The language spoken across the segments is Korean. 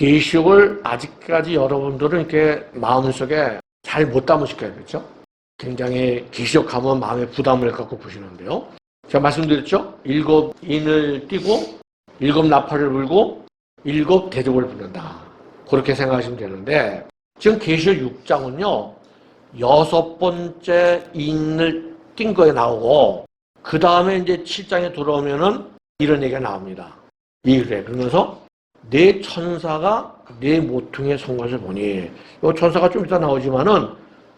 계시록을 아직까지 여러분들은 이렇게 마음속에 잘 못 담으실 거예요. 그렇죠? 굉장히 계시록 하면 마음에 부담을 갖고 보시는데요. 제가 말씀드렸죠? 7인을 띠고 7나팔을 불고 7대접을 부른다. 그렇게 생각하시면 되는데 지금 계시록 6장은요. 6번째 인을 띈 거에 나오고 그 다음에 이제 7장에 들어오면은 이런 얘기가 나옵니다. 그래. 그러면서 네 천사가 네 모퉁이에 선 것을 보니 이 천사가 좀 이따 나오지만은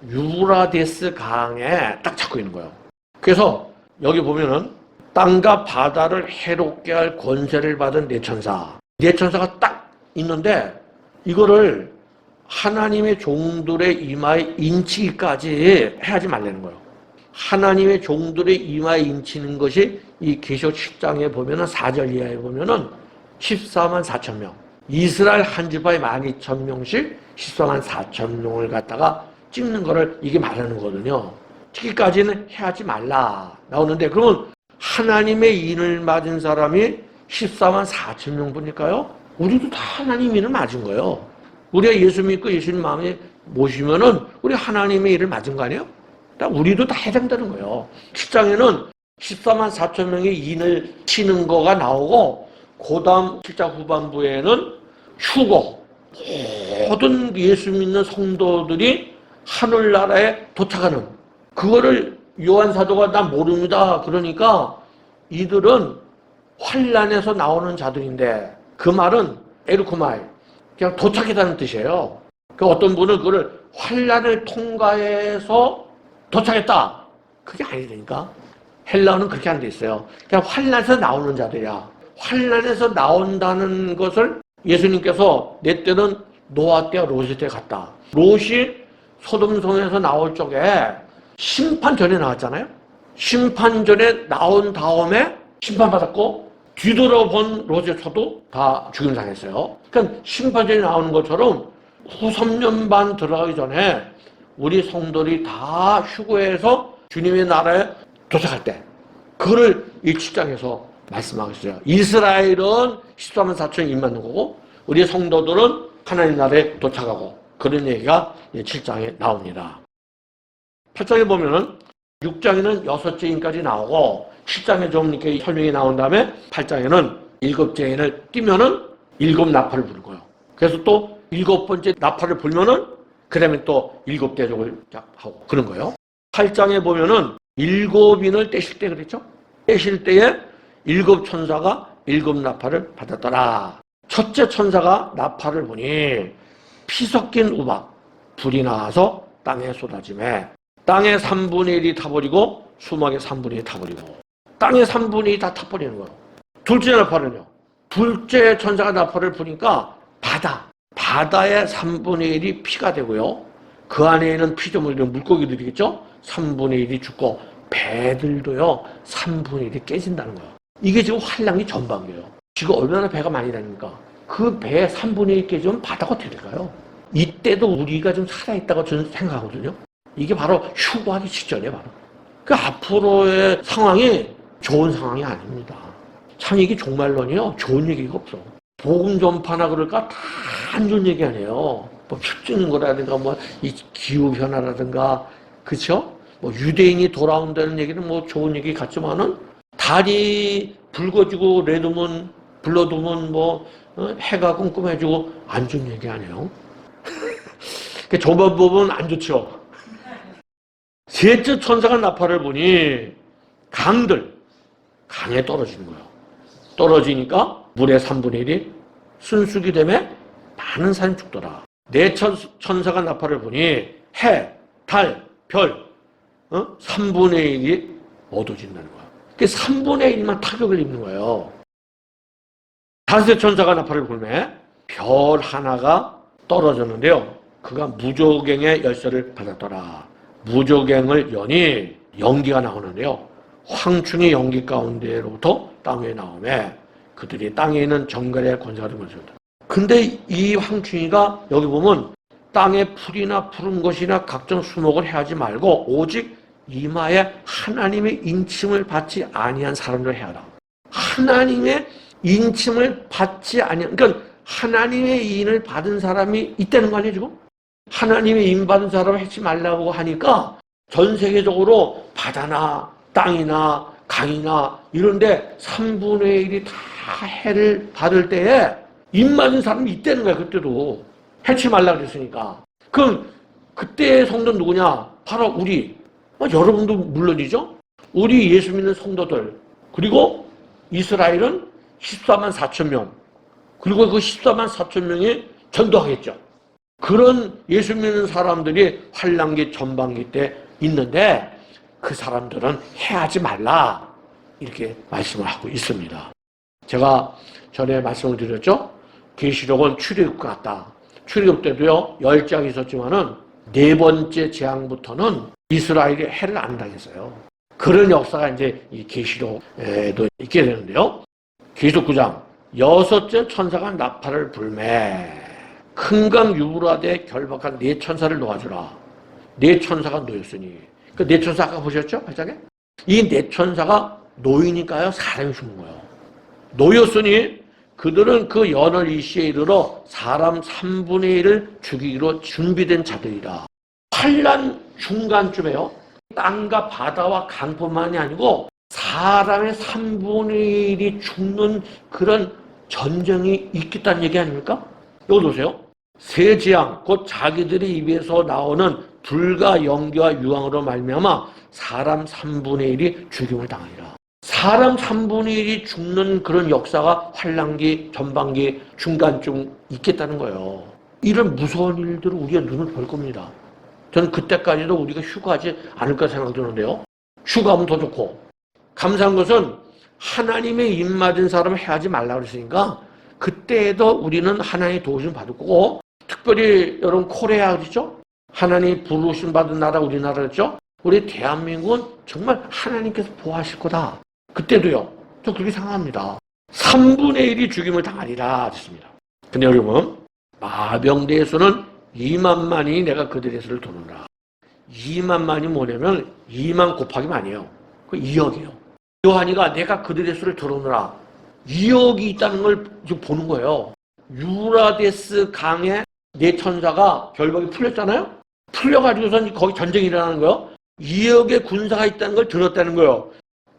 유브라데스 강에 딱 잡고 있는 거예요. 그래서 여기 보면은 땅과 바다를 해롭게 할 권세를 받은 네 천사. 네 천사가 딱 있는데 이거를 하나님의 종들의 이마에 인치기까지 해야지 말라는 거예요. 하나님의 종들의 이마에 인치는 것이 이 계시록 10장에 보면은 4절 이하에 보면은 14만 4천 명. 이스라엘 한 지파에 12,000명씩 14만 4천 명을 갖다가 찍는 거를 이게 말하는 거거든요. 찍기까지는 해야지 말라 나오는데 그러면 하나님의 인을 맞은 사람이 14만 4천 명뿐일까요? 우리도 다 하나님 인을 맞은 거예요. 우리가 예수 믿고 예수님 마음에 모시면은 우리 하나님의 인을 맞은 거 아니에요? 우리도 다 해당되는 거예요. 7장에는 14만 4천 명의 인을 치는 거가 나오고 그 다음 7장 후반부에는 휴거 모든 예수 믿는 성도들이 하늘나라에 도착하는 그거를 요한 사도가 난 모릅니다. 그러니까 이들은 환란에서 나오는 자들인데 그 말은 에르코마이 그냥 도착했다는 뜻이에요. 그 어떤 분은 그거를 환란을 통과해서 도착했다. 그게 아니라니까. 헬라어는 그렇게 안 돼 있어요. 그냥 환란에서 나오는 자들이야. 환란에서 나온다는 것을 예수님께서 내 때는 노아 때와 롯의 때 같다. 롯이 소돔성에서 나올 적에 심판 전에 나왔잖아요. 심판 전에 나온 다음에 심판받았고 뒤돌아본 롯에서도 다 죽임 당했어요. 그러니까 심판 전에 나오는 것처럼 후 3년 반 들어가기 전에 우리 성도들이 다 휴거해서 주님의 나라에 도착할 때 그거를 이 7장에서 말씀하고 있어요. 이스라엘은 14만 4천 인 맞는 거고 우리 성도들은 하나님 나라에 도착하고 그런 얘기가 7장에 나옵니다. 8장에 보면은 6장에는 6째 인까지 나오고 7장에 좀 이렇게 설명이 나온 다음에 8장에는 7째 인을 띄면은 7나팔을 부는 거예요. 그래서 또 7번째 나팔을 불면은 그 다음에 또 7대족을 하고 그런 거예요. 8장에 보면은 7인을 떼실 때 그랬죠? 떼실 때에 7천사가 7나팔을 받았더라. 첫째 천사가 나팔을 보니 피 섞인 우박, 불이 나와서 땅에 쏟아지매 땅의 3분의 1이 타버리고 수막의 3분의 1이 타버리고 땅의 3분의 1이 다 타버리는 거예요. 둘째 나팔은요. 둘째 천사가 나팔을 부니까 바다의 3분의 1이 피가 되고요. 그 안에 있는 피조물들 물고기들이겠죠. 3분의 1이 죽고 배들도요. 3분의 1이 깨진다는 거예요. 이게 지금 환란이 전반기예요. 지금 얼마나 배가 많이 다닙니까? 그 배의 3분의 1 깨지면 바다가 어떻게 될까요? 이때도 우리가 좀 살아있다고 저는 생각하거든요. 이게 바로 휴거하기 직전이에요. 바로. 그 앞으로의 상황이 좋은 상황이 아닙니다. 참 이게 종말론이요. 좋은 얘기가 없어. 복음 전파나 그럴까 다 안 좋은 얘기 아니에요. 뭐 핍주는 거라든가 뭐 이 기후 변화라든가 그렇죠? 뭐 유대인이 돌아온다는 얘기는 뭐 좋은 얘기 같지만은 달이 붉어지고 레드문 블러드문 뭐 해가 끔끔해지고 안 좋은 얘기 아니에요. 그 저번 부분 안 좋죠. 셋째 천사가 나팔을 보니 강에 떨어지는 거예요. 떨어지니까 물의 3분의 1이 순수기 때문에 많은 사람이 죽더라. 네 천사가 나팔을 보니 해, 달, 별 3분의 1이 어두워진다는 거야. 그 3분의 1만 타격을 입는 거예요. 다섯째 천사가 나팔을 불매 별 하나가 떨어졌는데요. 그가 무조갱의 열쇠를 받았더라. 무조갱을 여니 연기가 나오는데요. 황충이 연기 가운데로부터 땅에 나오매 그들이 땅에 있는 정갈의 권세가 된 것이었다. 근데 이 황충이가 여기 보면 땅에 풀이나 푸른 것이나 각종 수목을 해하지 말고 오직 이마에 하나님의 인침을 받지 아니한 사람들 해하라. 하나님의 인침을 받지 아니한, 그러니까 하나님의 이인을 받은 사람이 있다는 거 아니에요, 지금? 하나님의 이인 받은 사람을 해치 말라고 하니까 전 세계적으로 바다나 땅이나 강이나 이런데 3분의 1이 다 해를 받을 때에 인 맞은 사람이 있다는 거야, 그때도. 해치 말라 그랬으니까. 그럼 그때의 성도는 누구냐? 바로 우리. 여러분도 물론이죠. 우리 예수 믿는 성도들. 그리고 이스라엘은 14만 4천 명. 그리고 그 14만 4천 명이 전도하겠죠. 그런 예수 믿는 사람들이 환란기 전반기 때 있는데 그 사람들은 해하지 말라 이렇게 말씀을 하고 있습니다. 제가 전에 말씀을 드렸죠. 계시록은 출애굽 같다. 출애굽 때도요 10장이 있었지만은 네 번째 재앙부터는 이스라엘이 해를 안 당했어요. 그런 역사가 이제 이 계시록에도 있게 되는데요. 계시록 9장 여섯째 천사가 나팔을 불매 큰 강 유브라데 결박한 네 천사를 놓아주라. 네 천사가 놓였으니 그 네 천사 아까 보셨죠? 발장에? 이 네 천사가 놓이니까요 사람이 죽는 거예요. 놓였으니 그들은 그 연월 일시에 이르러 사람 3분의 1을 죽이기로 준비된 자들이라. 환란 중간쯤에요. 땅과 바다와 강뿐만이 아니고 사람의 3분의 1이 죽는 그런 전쟁이 있겠다는 얘기 아닙니까? 여기 보세요. 세 재앙, 곧 자기들의 입에서 나오는 불과 연기와 유황으로 말미암아 사람 3분의 1이 죽임을 당하리라. 사람 3분의 1이 죽는 그런 역사가 환란기, 전반기, 중간쯤 있겠다는 거예요. 이런 무서운 일들을 우리가 눈을 볼 겁니다. 저는 그때까지도 우리가 휴가하지 않을까 생각되는데요. 휴가하면 더 좋고 감사한 것은 하나님의 입 맞은 사람을 해하지 말라 그랬으니까 그때에도 우리는 하나님의 도우심 받을 거고 특별히 여러분 코리아 그랬죠? 하나님 부르심 받은 나라 우리나라였죠? 우리 대한민국은 정말 하나님께서 보호하실 거다. 그때도요. 저 그렇게 생각합니다. 3분의 1이 죽임을 당하리라 했습니다. 근데 여러분 마병대의 수는 2만만이 내가 그들의 수를 도느라. 2만만이 뭐냐면 2만 곱하기 만이에요. 그 2억이에요. 요한이가 내가 그들의 수를 들어오느라 2억이 있다는 걸 지금 보는 거예요. 유라데스 강에 네 천사가 결박이 풀렸잖아요. 풀려가지고선 거기 전쟁이 일어나는 거예요. 2억의 군사가 있다는 걸 들었다는 거예요.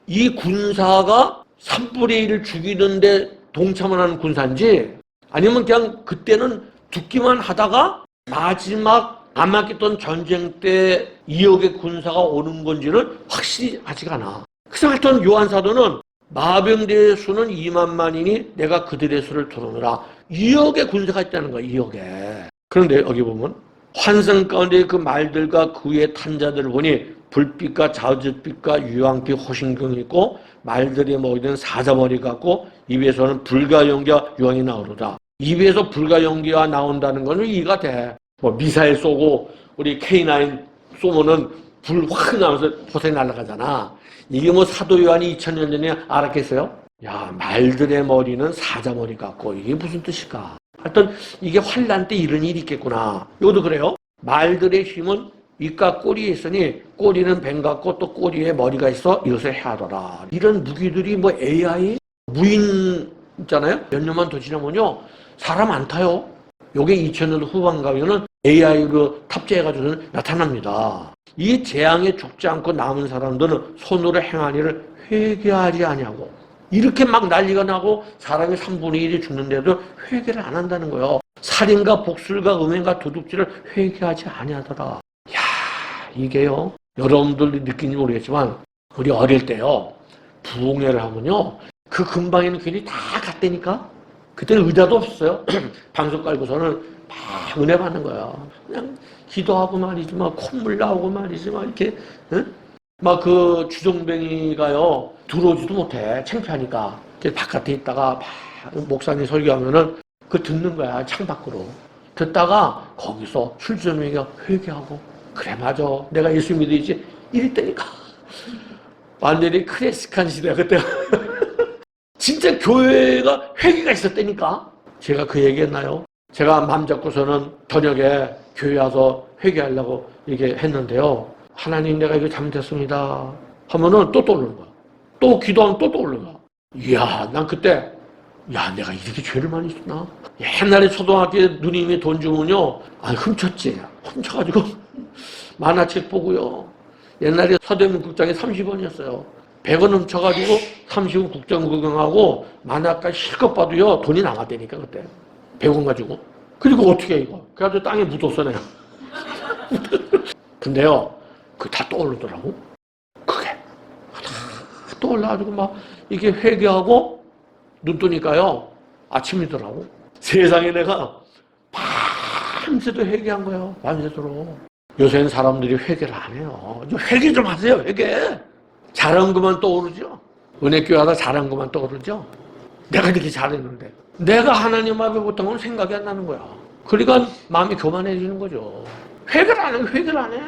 이 군사가 3분의 1을 죽이는데 동참을 하는 군사인지 아니면 그냥 그때는 듣기만 하다가 마지막 남았겠던 전쟁 때 2억의 군사가 오는 건지는 확실히 아직 않아. 그래서 하여튼 요한 사도는 마병대의 수는 2만만이니 내가 그들의 수를 들어오느라 2억의 군사가 있다는 거야. 2억에. 그런데 여기 보면 환상 가운데 그 말들과 그 위에 탄 자들을 보니 불빛과 자주빛과 유황빛 호신경이 있고 말들이 먹이는 사자머리 같고 입에서는 불과 연기와 유황이 나오로다. 입에서 불과 연기가 나온다는 거는 이해가 돼. 뭐 미사일 쏘고 우리 K9 쏘면은 불 확 나면서 포탄이 날아가잖아. 이게 뭐 사도 요한이 2000년 전에 알았겠어요? 야, 말들의 머리는 사자머리 같고 이게 무슨 뜻일까? 하여튼 이게 환란 때 이런 일이 있겠구나. 이것도 그래요. 말들의 힘은 입과 꼬리에 있으니 꼬리는 뱀 같고 또 꼬리에 머리가 있어 이것을 해하더라. 이런 무기들이 뭐 AI 무인 있잖아요. 몇 년만 더 지나면요 사람 안 타요. 요게 2000년 후반 가면은 AI로 탑재해가지고 나타납니다. 이 재앙에 죽지 않고 남은 사람들은 손으로 행한 일을 회개하지 아니하고 이렇게 막 난리가 나고 사람이 3분의 1이 죽는데도 회개를 안 한다는 거예요. 살인과 복술과 음행과 도둑질을 회개하지 아니하더라. 야, 이게요. 여러분들도 느끼는지 모르겠지만 우리 어릴 때요. 부흥회를 하면요. 그 근방에는 괜히 다 갔다니까. 그때는 의자도 없었어요. 방석 깔고서는 막 은혜 받는 거야. 그냥 기도하고 말이지 막 콧물 나오고 말이지 막 이렇게 응? 막 그 주정뱅이가요 들어오지도 못해 창피하니까 바깥에 있다가 막 목사님 설교하면은 그 듣는 거야 창밖으로 듣다가 거기서 출주정뱅이가 회개하고 그래 맞아 내가 예수 믿어야지 이랬다니까 완전히 클래식한 시대야 그때 진짜 교회가 회개가 있었다니까 제가 그 얘기했나요? 제가 마음 잡고서는 저녁에 교회 와서 회개하려고 이렇게 했는데요. 하나님 내가 이거 잘못했습니다. 하면은 또 떠오르는 거야. 또 기도하면 또 떠오르는 거야. 이야, 난 그때 야, 내가 이렇게 죄를 많이 했나? 옛날에 초등학교 누님이 돈 주면요, 훔쳤지. 훔쳐가지고 만화책 보고요. 옛날에 서대문 국장이 30원이었어요. 100원 훔쳐가지고 30원 국장 구경하고 만화가 실컷 봐도요, 돈이 남았다니까, 그때. 100원 가지고. 그리고 어떻게 해, 이거? 그래가지고 땅에 묻었어, 내가. 근데요, 그게 다 떠오르더라고. 그게. 다 떠올라가지고 막, 이게 회개하고, 눈 뜨니까요, 아침이더라고. 세상에 내가 밤새도 회개한 거예요. 밤새도록. 요새는 사람들이 회개를 안 해요. 좀 회개 좀 하세요, 회개. 잘한 것만 떠오르죠. 은혜교회 하다 잘한 것만 떠오르죠. 내가 이렇게 잘했는데. 내가 하나님 앞에 못한 건 생각이 안 나는 거야. 그러니까 마음이 교만해지는 거죠. 회개를 안 해, 회개를 안 해.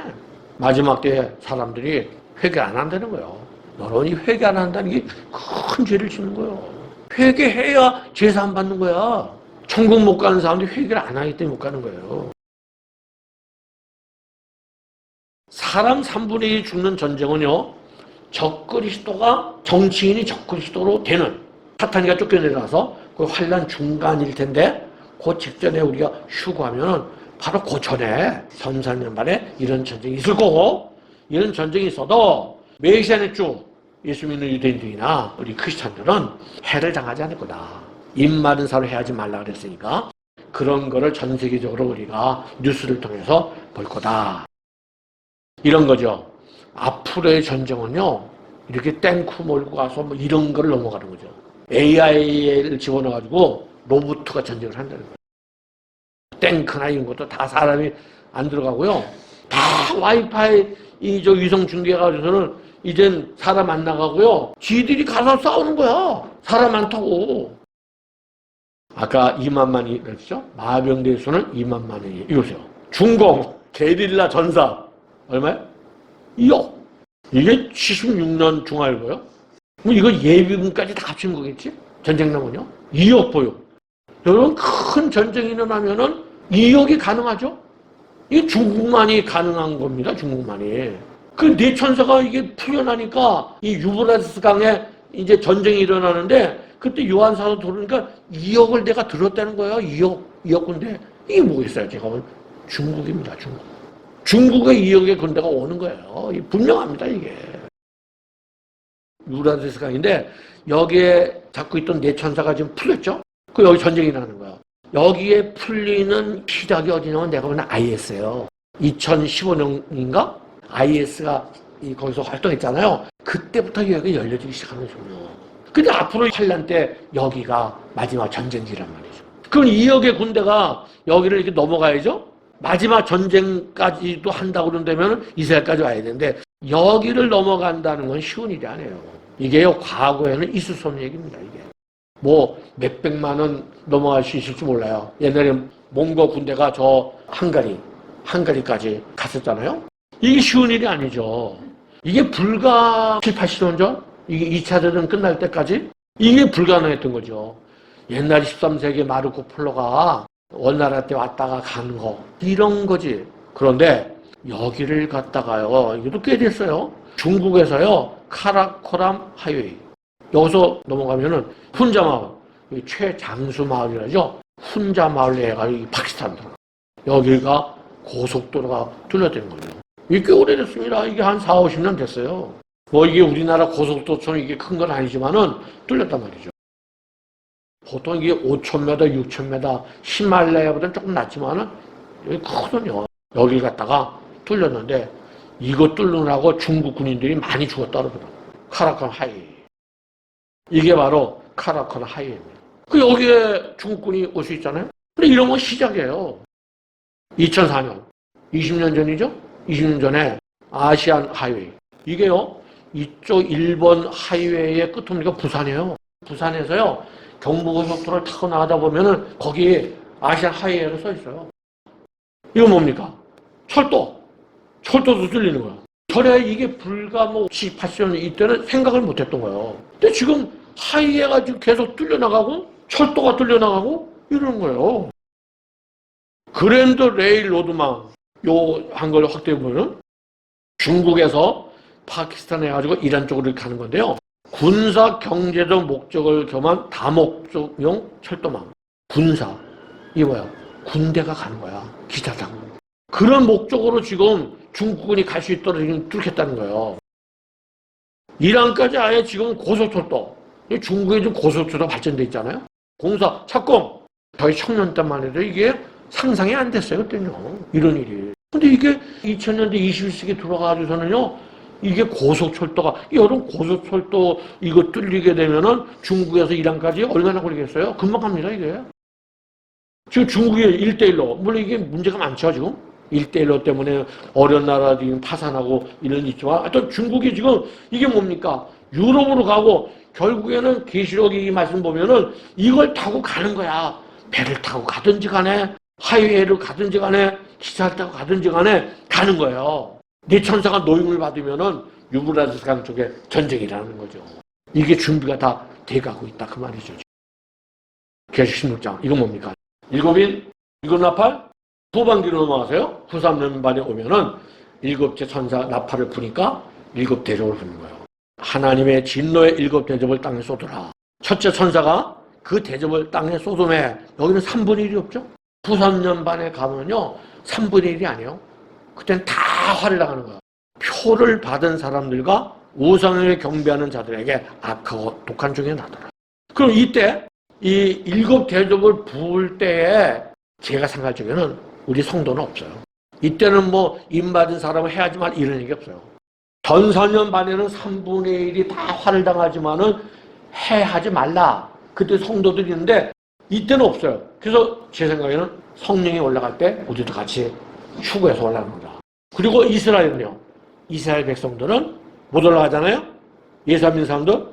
마지막 때에 사람들이 회개 안 한다는 거예요. 너런이 회개 안 한다는 게 큰 죄를 짓는 거예요. 회개해야 제사 안 받는 거야. 천국 못 가는 사람들이 회개를 안 하기 때문에 못 가는 거예요. 사람 3분의 1이 죽는 전쟁은요, 적그리스도가, 정치인이 적그리스도로 되는, 사탄이가 쫓겨내려서 그 환난 중간일 텐데, 그 직전에 우리가 휴거하면은 바로 그 전에 3, 4년 만에 이런 전쟁이 있을 거고, 이런 전쟁이 있어도 메시아의 주 예수 믿는 유대인들이나 우리 크리스찬들은 해를 당하지 않을 거다. 입 많은 사로 해하지 말라 그랬으니까 그런 거를 전 세계적으로 우리가 뉴스를 통해서 볼 거다. 이런 거죠. 앞으로의 전쟁은요, 이렇게 탱크 몰고 가서 뭐 이런 거를 넘어가는 거죠. AI를 집어넣어가지고 로봇가 전쟁을 한다는 거예요. 탱크나 이런 것도 다 사람이 안 들어가고요. 다 와이파이 저 위성 중계가 돼서는 이젠 사람 안 나가고요. 지들이 가서 싸우는 거야. 사람 많다고. 아까 2만만이 그랬죠? 마병대의 수는 2만만이. 이거세요. 중공, 게릴라 전사. 얼마야? 2억. 이게 76년 중알고요. 그럼 이거 예비군까지 다 합친 거겠지? 전쟁 나면요. 2억 보유. 여러분, 큰 전쟁이 일어나면은 2억이 가능하죠? 이게 중국만이 가능한 겁니다. 중국만이. 그 네 천사가 이게 풀려나니까 이 유브라데스 강에 이제 전쟁이 일어나는데 그때 요한사도 들으니까 2억을 내가 들었다는 거예요. 2억 군대. 이게 뭐겠어요? 제가 보면 중국입니다. 중국. 중국의 2억의 군대가 오는 거예요. 분명합니다. 이게. 유브라데스 강인데 여기에 잡고 있던 네 천사가 지금 풀렸죠? 그 여기 전쟁이 나는 거야. 여기에 풀리는 시작이 어디냐면 내가 보는 IS예요. 2015년인가? IS가 거기서 활동했잖아요. 그때부터 여기가 열려지기 시작하는 거죠. 근데 앞으로 환란 때 여기가 마지막 전쟁지란 말이죠. 그럼 2억의 군대가 여기를 이렇게 넘어가야죠? 마지막 전쟁까지도 한다고 그런다면 이스라엘까지 와야 되는데 여기를 넘어간다는 건 쉬운 일이 아니에요. 이게요, 과거에는 있을 수 없는 얘기입니다, 이게. 뭐 몇백만 원 넘어갈 수 있을지 몰라요. 옛날에 몽고 군대가 저 한가리까지 갔었잖아요. 이게 쉬운 일이 아니죠. 이게 불과 7, 80년 전? 이게 2차 대전 끝날 때까지? 이게 불가능했던 거죠. 옛날 13세기 마르코 폴로가 원나라 때 왔다가 가는 거. 이런 거지. 그런데 여기를 갔다가요. 이것도 꽤 됐어요. 중국에서요. 카라코람 하이웨이. 여기서 넘어가면은 훈자 마을. 최장수 마을이라죠. 훈자 마을에 해가지고 파키스탄 들어. 여기가 고속도로가 뚫렸다는 거죠. 이게 꽤 오래됐습니다. 이게 한 4, 50년 됐어요. 뭐 이게 우리나라 고속도로처럼 이게 큰 건 아니지만은 뚫렸단 말이죠. 보통 이게 5,000m, 6,000m, 히말라야보다는 조금 낮지만은 여기 크거든요. 여기 갔다가 뚫렸는데 이거 뚫느라고 중국 군인들이 많이 죽었다 그러더라고요. 카라콘 하이웨이. 이게 바로 카라콘 하이웨이입니다. 그 여기에 중국군이 올 수 있잖아요. 근데 이런 건 시작이에요. 2004년, 20년 전이죠? 20년 전에 아시안 하이웨이. 이게요, 이쪽 일본 하이웨이의 끝입니까? 부산이에요. 부산에서요, 경부고속도로를 타고 나가다 보면은 거기에 아시안 하이웨이라고 써 있어요. 이거 뭡니까? 철도도 뚫리는 거야. 저래 이게 불과 뭐 70, 80년 이때는 생각을 못 했던 거예요. 근데 지금 하이웨이가 지금 계속 뚫려나가고 철도가 뚫려나가고 이러는 거예요. 그랜드 레일 로드망 요 한 걸 확대해 보면 중국에서 파키스탄에 가지고 이란 쪽으로 가는 건데요. 군사 경제적 목적을 겸한 다목적용 철도망. 군사. 이게 뭐야? 군대가 가는 거야. 기차 타고. 그런 목적으로 지금 중국군이 갈 수 있도록 지금 뚫겠다는 거예요. 이란까지 아예 지금 고속철도. 중국에 좀 고속철도 발전돼 있잖아요. 공사, 착공. 저희 청년 때만 해도 이게 상상이 안 됐어요. 그때는요. 이런 일이. 근데 이게 2000년대 21세기 들어가서는요. 이게 고속철도가, 여러분 고속철도 이거 뚫리게 되면은 중국에서 이란까지 얼마나 걸리겠어요? 금방 갑니다, 이게. 지금 중국이 1대1로, 물론 이게 문제가 많죠, 지금. 1대1로 때문에 어려운 나라들이 파산하고 이런 게 있지만, 하여튼 중국이 지금 이게 뭡니까? 유럽으로 가고, 결국에는 계시록이 이 말씀 보면은 이걸 타고 가는 거야. 배를 타고 가든지 간에, 하이웨이를 가든지 간에, 기차를 타고 가든지 간에 가는 거예요. 네 천사가 노임을 받으면은 유브라데스 강 쪽에 전쟁이라는 거죠. 이게 준비가 다 돼가고 있다. 그 말이죠. 계시록 16장. 이건 뭡니까? 일곱인, 일곱 나팔, 후반기로 넘어가세요. 후삼년반에 오면은 일곱째 천사 나팔을 부니까 일곱 대접을 부는 거예요. 하나님의 진노의 일곱 대접을 땅에 쏟으라. 첫째 천사가 그 대접을 땅에 쏟음에 여기는 3분의 1이 없죠? 후삼년반에 가면요. 3분의 1이 아니에요. 그때는 다 화를 당하는 거야. 표를 받은 사람들과 우상을 경배하는 자들에게 악하고 독한 중에 나더라. 그럼 이때 이 일곱 대접을 부을 때에 제가 생각할 적에는 우리 성도는 없어요. 이때는 뭐 임받은 사람은 해야지만 이런 얘기 없어요. 전사년 반에는 3분의 1이 다 화를 당하지만은 해하지 말라. 그때 성도들이 있는데 이때는 없어요. 그래서 제 생각에는 성령이 올라갈 때 우리도 같이 휴거해서 올라갑니다. 그리고 이스라엘은요. 이스라엘 백성들은 못 올라가잖아요. 예수 안 믿는 사람들.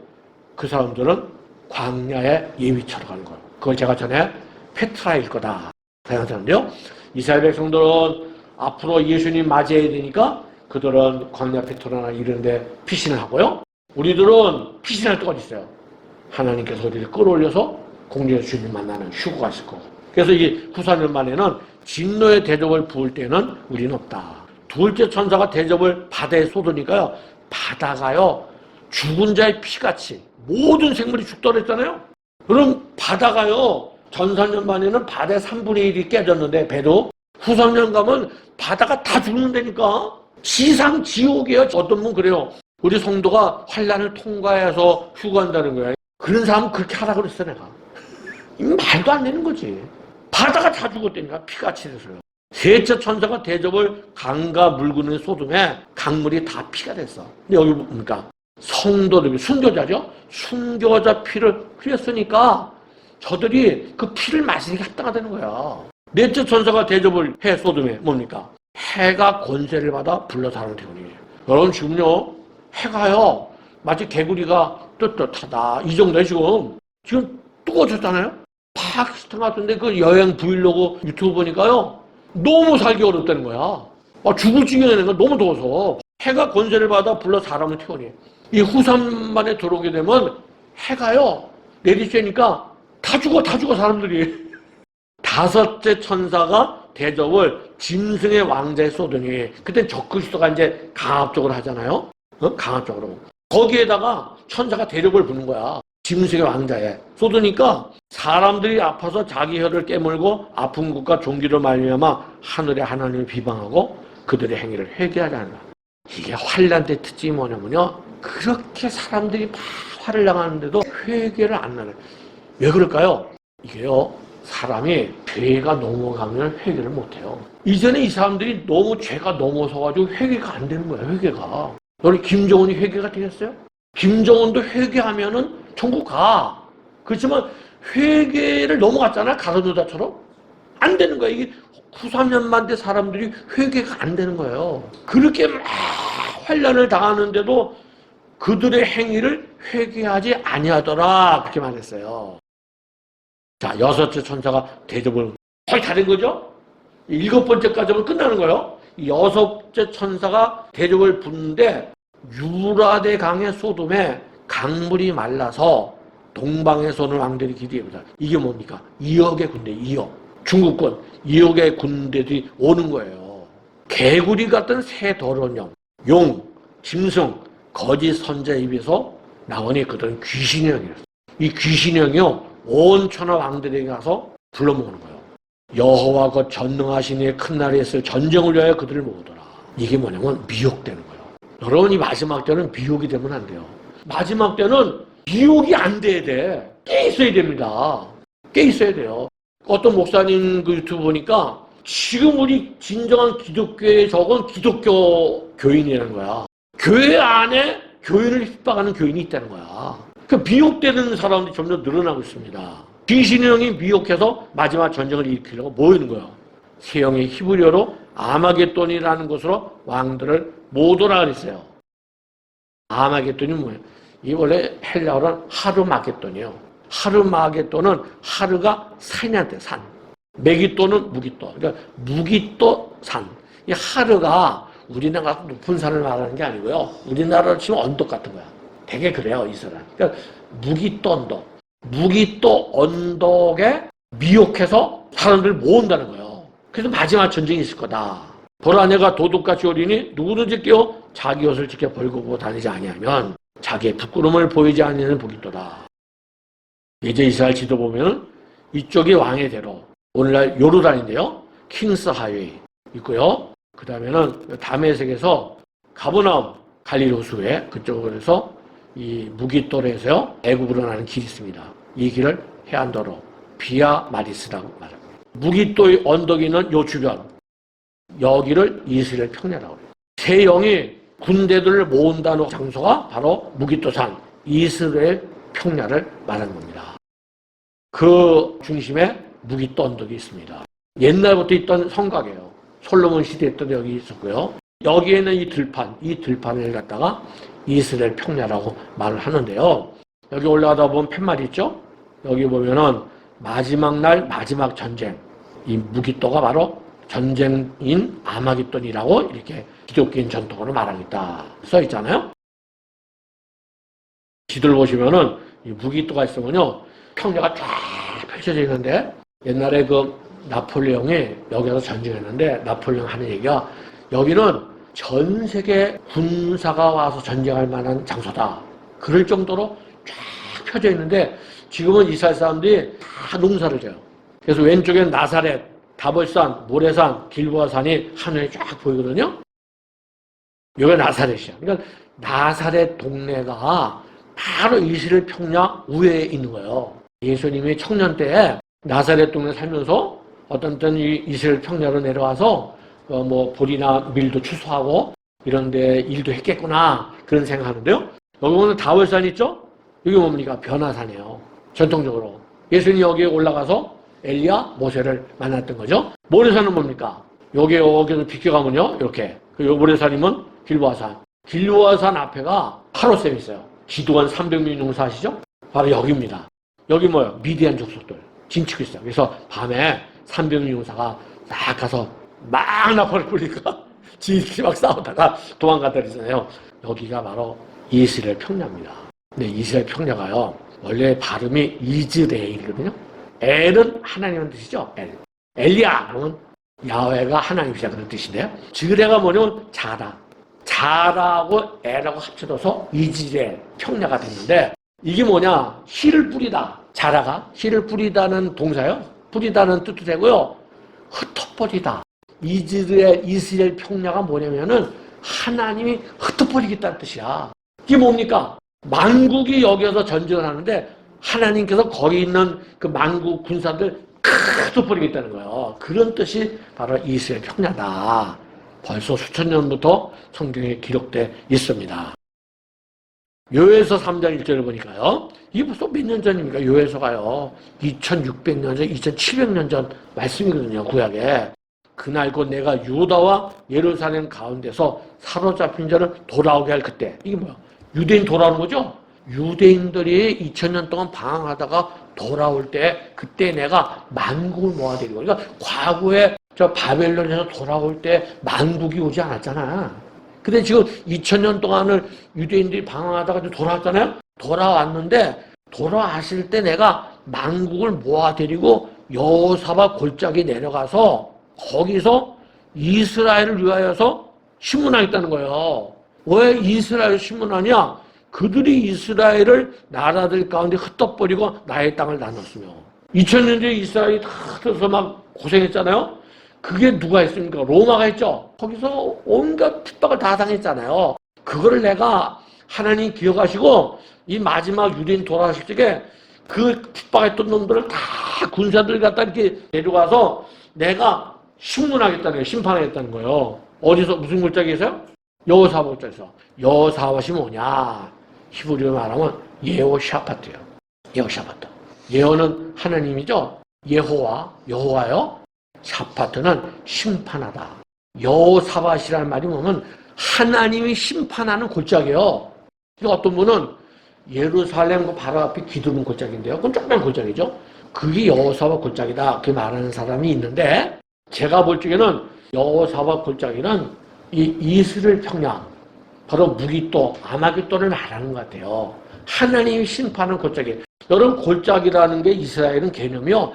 그 사람들은 광야의 예비처럼 가는 거예요. 그걸 제가 전에 페트라일 거다 생각하는데요. 이스라엘 백성들은 앞으로 예수님 맞이해야 되니까 그들은 광야 페트라나 이런 데 피신을 하고요. 우리들은 피신할 때가 있어요. 하나님께서 우리를 끌어올려서 공중에서 주님 만나는 휴거가 있을 거고. 그래서 이 후사년 만에는 진노의 대접을 부을 때는 우리는 없다. 둘째 천사가 대접을 바다에 쏟으니까요. 바다가요. 죽은 자의 피같이 모든 생물이 죽더라 했잖아요. 그럼 바다가요. 전사년 만에는 바다의 3분의 1이 깨졌는데 배도 후삼년 가면 바다가 다 죽는다니까. 지상 지옥이에요. 어떤 분 그래요. 우리 성도가 환난을 통과해서 휴거한다는 거야. 그런 사람은 그렇게 하라 그랬어 내가. 말도 안 되는 거지. 바다가 다 죽었다니까. 피같이 돼서요. 셋째 천사가 대접을 강과 물구는 쏟음에 강물이 다 피가 됐어. 근데 여기 보니까 성도들이 순교자죠. 순교자 피를 흘렸으니까 저들이 그 피를 마시니까 합당하다는 거야. 넷째 천사가 대접을 해 쏟음에 뭡니까? 해가 권세를 받아 불러 사람을 태우니. 여러분 지금요 해가요 마치 개구리가 떳떳하다 이 정도에 지금 뜨거워졌잖아요. 파키스탄 같은데 그 여행 브이로그 유튜브 보니까요 너무 살기 어렵다는 거야. 죽을 지경에 되는 거 너무 더워서. 해가 권세를 받아 불러 사람을 태우니. 이 후삼만에 들어오게 되면 해가요 내리쬐니까 다 죽어 사람들이. 다섯째 천사가 대접을 짐승의 왕자에 쏟으니. 그때 적그리스도가 이제 강압적으로 하잖아요. 강압적으로. 거기에다가 천사가 대접을 부는 거야. 짐승의 왕자에 쏟으니까 사람들이 아파서 자기 혀를 깨물고 아픈 것과 종기로 말미암아 하늘의 하나님을 비방하고 그들의 행위를 회개하지 않는다. 이게 환난 때 특징이 뭐냐면요. 그렇게 사람들이 막 화를 나가는데도 회개를 안 하는. 왜 그럴까요? 이게요. 사람이 죄가 넘어가면 회개를 못해요. 이전에 이 사람들이 너무 죄가 넘어서가지고 회개가 안 되는 거예요. 회개가. 너희 김정은이 회개가 되겠어요? 김정은도 회개하면은 천국 가. 그렇지만 회개를 넘어갔잖아. 가서도다처럼. 안 되는 거야. 이게 93년만 돼 사람들이 회개가 안 되는 거예요. 그렇게 막 환난을 당하는데도 그들의 행위를 회개하지 아니하더라. 그렇게 말했어요. 자, 여섯째 천사가 대접을 거의 다 된 거죠? 일곱 번째까지 하면 끝나는 거예요. 여섯째 천사가 대접을 붓는데 유라데 강의 소돔에 강물이 말라서 동방에서 오는 왕들이 기대해보자. 이게 뭡니까? 2억의 군대, 2억. 중국군 2억의 군대들이 오는 거예요. 개구리 같은 새 더러운 용, 짐승, 거짓 선자 입에서 나오니 그들은 귀신의 영이었어요. 이 귀신의 영이요 온 천하 왕들에게 가서 불러모으는 거예요. 여호와 곧 전능하신 이의 큰 날에 있을 전쟁을 위하여 그들을 모으더라. 이게 뭐냐면 미혹되는 거예요. 여러분 이 마지막 때는 미혹이 되면 안 돼요. 마지막 때는 미혹이 안 돼야 돼. 깨 있어야 됩니다. 깨 있어야 돼요. 어떤 목사님 그 유튜브 보니까 지금 우리 진정한 기독교의 적은 기독교 교인이라는 거야. 교회 안에 교인을 핍박하는 교인이 있다는 거야. 그 미혹되는 사람들이 점점 늘어나고 있습니다. 귀신의 영이 미혹해서 마지막 전쟁을 일으키려고 모이는 거예요. 세 영의 히브리어로 아마겟돈이라는 곳으로 왕들을 모으라 그랬어요. 아마겟돈이 뭐예요? 이 원래 헬라어로는 하르마겟돈이에요. 하르마겟돈은 하르가 산이한테 산. 메깃돈은 무깃돈. 그러니까 무깃도 산. 이 하르가 우리나라 높은 산을 말하는 게 아니고요. 우리나라로 치면 언덕 같은 거야. 되게 그래요, 이스라엘. 그러니까 무깃도 언덕. 무깃도 언덕에 미혹해서 사람들을 모은다는 거예요. 그래서 마지막 전쟁이 있을 거다. 보라 내가 도둑같이 오리니 누구든지 끼어 자기 옷을 지켜 벌거고 다니지 아니하면 자기의 부끄러움을 보이지 아니하는 복이도다. 이제 이스라엘 지도 보면 이쪽이 왕의 대로 오늘날 요르단인데요. 킹스 하이웨이 있고요. 그 다음에는 다메섹에서 가버나움 갈릴리 호수에 그쪽으로 해서 이 무깃돌에서요 애굽으로 나는 길이 있습니다. 이 길을 해안도로 비아 마리스라고 말합니다. 무깃돌 언덕이 있는 요 주변 여기를 이스라엘 평야라고 해요. 세 영이 군대들을 모은다는 장소가 바로 무깃도산 이스라엘 평야를 말하는 겁니다. 그 중심에 무깃도 언덕이 있습니다. 옛날부터 있던 성곽이에요. 솔로몬 시대 때도 여기 있었고요. 여기에는 이 들판을 갖다가 이스라엘 평야라고 말을 하는데요. 여기 올라가다 보면 팻말이 있죠? 여기 보면은 마지막 날 마지막 전쟁. 이 무깃도가 바로 전쟁인 아마겟돈이라고 이렇게 기독교인 전통으로 말하고 있다. 써 있잖아요? 지도를 보시면은 이 무깃도가 있으면요. 평야가 쫙 펼쳐져 있는데 옛날에 그 나폴레옹이 여기서 전쟁했는데 나폴레옹 하는 얘기가 여기는 전 세계 군사가 와서 전쟁할 만한 장소다. 그럴 정도로 쫙 펴져 있는데 지금은 이스라엘 사람들이 다 농사를 져요. 그래서 왼쪽엔 나사렛, 다볼산, 모래산, 길보아산이 하늘에 쫙 보이거든요. 여기가 나사렛이야. 그러니까 나사렛 동네가 바로 이스라엘 평야 우회에 있는 거예요. 예수님이 청년 때에 나사렛 동네 살면서 어떤 때는 이스라엘 평야로 내려와서 뭐 보리나 밀도 추수하고 이런데 일도 했겠구나 그런 생각하는데요. 여기 보면 다볼산 있죠? 여기 뭡니까? 변화산이에요. 전통적으로 예수님이 여기에 올라가서 엘리야, 모세를 만났던 거죠. 모래산은 뭡니까? 여기서 비켜가면요 이렇게 그 모래산이면 길보아산. 길보아산 앞에가 하롯셈이 있어요. 기도원 300명 용사하시죠? 바로 여기입니다. 여기 뭐예요? 미디안 족속들 진치고 있어요. 그래서 밤에 300명 용사가 딱 가서 막 나팔을 불니까 지들끼리 막 싸우다가 도망가더라잖아요. 여기가 바로 이스라엘 평야입니다. 근데 이스라엘 평야가요 원래 발음이 이즈레일이거든요. 엘은 하나님의 뜻이죠. 엘리야 그러면 야훼가 하나님이시다 그런 뜻인데요. 지레가 뭐냐면 자라하고 엘하고 합쳐져서 이즈레일 평야가 됐는데 이게 뭐냐? 씨를 뿌리다. 자라가 씨를 뿌리다는 동사요. 뿌리다는 뜻도 되고요. 흩어버리다. 이스라엘 평야가 뭐냐면은 하나님이 흩어버리겠다는 뜻이야. 이게 뭡니까? 만국이 여기서 전쟁을 하는데 하나님께서 거기 있는 그 만국 군사들 흩어버리겠다는 거예요. 그런 뜻이 바로 이스라엘 평야다. 벌써 수천 년부터 성경에 기록되어 있습니다. 요에서 3장 1절을 보니까요. 이게 벌써 몇 년 전입니까? 요에서가요. 2600년 전, 2700년 전 말씀이거든요. 구약에. 그날 곧 내가 유다와 예루살렘 가운데서 사로잡힌 자를 돌아오게 할 그때. 이게 뭐야? 유대인 돌아오는 거죠? 유대인들이 2000년 동안 방황하다가 돌아올 때 그때 내가 만국을 모아드리고 그러니까 과거에 저 바벨론에서 돌아올 때 만국이 오지 않았잖아. 근데 지금 2000년 동안을 유대인들이 방황하다가 돌아왔잖아요. 돌아왔는데 돌아왔을 때 내가 만국을 모아드리고 여호사밧 골짜기 내려가서 거기서 이스라엘을 위하여서 신문하겠다는 거예요. 왜 이스라엘 신문하냐? 그들이 이스라엘을 나라들 가운데 흩어버리고 나의 땅을 나눴으며 2000년째 이스라엘이 다 흩어서 막 고생했잖아요. 그게 누가 했습니까? 로마가 했죠. 거기서 온갖 핍박을 다 당했잖아요. 그거를 내가 하나님 기억하시고 이 마지막 유대인 돌아가실 적에 그 핍박했던 놈들을 다 군사들 갖다 이렇게 데려가서 내가 심문하겠다는 거예요. 심판하겠다는 거예요. 어디서 무슨 골짜기에서요? 여호사밧 골짜기에서. 여호사밧이 뭐냐? 히브리어로 말하면 예호샤파트예요. 예호샤파트. 예호는 하나님이죠. 여호와요. 샤파트는 심판하다. 여호사밧이라는 말이 뭐냐면 하나님이 심판하는 골짜기예요. 어떤 분은 예루살렘 그 바로 앞에 기드론 골짜기인데요. 그건 조그만 골짜기죠. 그게 여호사밧 골짜기다. 그렇게 말하는 사람이 있는데 제가 볼 적에는 여호사밧 골짜기는 이 이스라엘 평양, 바로 무기또, 아마겟돈을 말하는 것 같아요. 하나님이 심판하는 골짜기. 여러분 골짜기라는 게 이스라엘은 개념이요.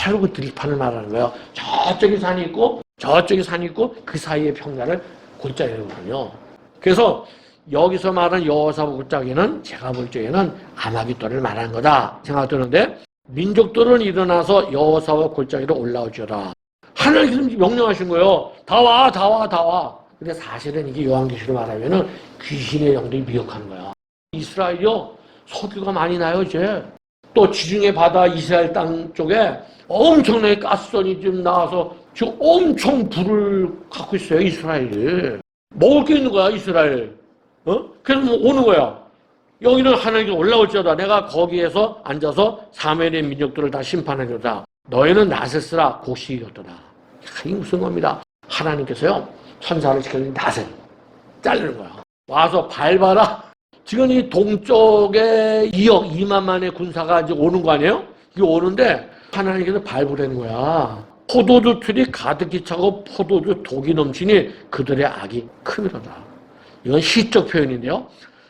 넓은 들판을 말하는 거예요. 저쪽에 산이 있고 저쪽에 산이 있고 그 사이의 평야를 골짜기거든요. 그래서 여기서 말하는 여호사밧 골짜기는 제가 볼 적에는 아마겟돈을 말하는 거다 생각되는데 민족들은 일어나서 여호사밧 골짜기로 올라오죠라. 하나님께서 명령하신 거예요. 다 와. 근데 사실은 이게 요한계시로 말하면은 귀신의 영들이 미혹하는 거야. 이스라엘이요. 석유가 많이 나요, 이제. 또 지중해 바다 이스라엘 땅 쪽에 엄청나게 가스선이 좀 나와서 지금 엄청 불을 갖고 있어요, 이스라엘이. 먹을 게 있는 거야, 이스라엘. 그래서 뭐 오는 거야. 여기는 하나님께 올라올지어다. 내가 거기에서 앉아서 사면의 민족들을 다 심판하려다. 너희는 낫을 쓰라. 곡식이었더라. 이게 무슨 겁니다. 하나님께서요, 천사를 시켜서 낫을 자르는 거야. 와서 밟아라. 지금 이 동쪽에 2만만의 군사가 이제 오는 거 아니에요? 이게 오는데 하나님께서 밟으라는 거야. 포도주 틀이 가득히 차고 포도주 독이 넘치니 그들의 악이 크미로다. 이건 시적 표현인데요.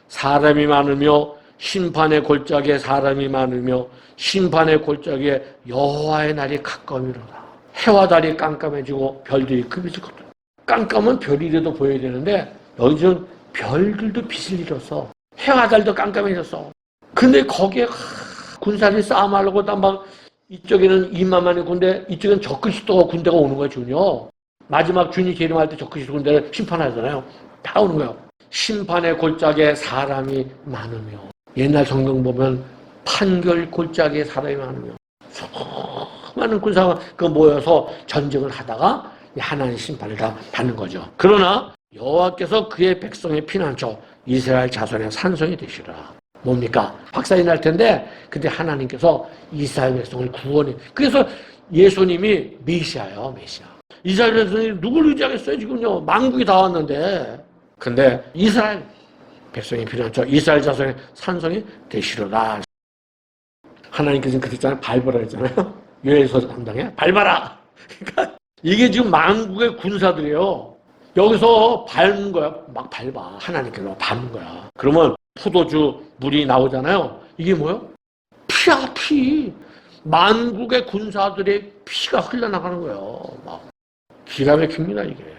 사람이 많으며 심판의 골짜기에 사람이 많으며 심판의 골짜기에 여호와의 날이 가까움이로다. 해와 달이 깜깜해지고 별들이 금해지거든. 깜깜은 별이라도 보여야 되는데 여기서는 별들도 빛을 잃었어. 해와 달도 깜깜해졌어. 근데 거기에 군사들이 싸움하려고 막 이쪽에는 2만만의 군대, 이쪽에는 적그리스도 군대가 오는 거야, 주요. 마지막 주님 재림할 때 적그리스도 군대를 심판하잖아요. 다 오는 거예요. 심판의 골짜기에 사람이 많으며 옛날 성경 보면 판결 골짜기에 사람이 많으며 수많은 군사가 모여서 전쟁을 하다가 하나님 심판을 다 받는 거죠. 그러나 여호와께서 그의 백성의 피난처 이스라엘 자손의 산성이 되시라. 뭡니까? 박살이 날 텐데 근데 하나님께서 이스라엘 백성을 구원해. 그래서 예수님이 메시아예요. 메시아. 이스라엘 백성이 누굴 의지하겠어요? 지금요. 만국이 다 왔는데. 근데 이스라엘 백성이 피난처 이스라엘 자손의 산성이 되시리라. 하나님께서는 그랬잖아요. 밟으라 했잖아요. 요엘서 담당에 밟아라. 그러니까 이게 지금 만국의 군사들이에요. 여기서 밟는 거야. 막 밟아. 하나님께서 밟는 거야. 그러면 포도주 물이 나오잖아요. 이게 뭐예요? 피야, 피. 만국의 군사들의 피가 흘러나가는 거예요. 막 기가 막힙니다, 이게.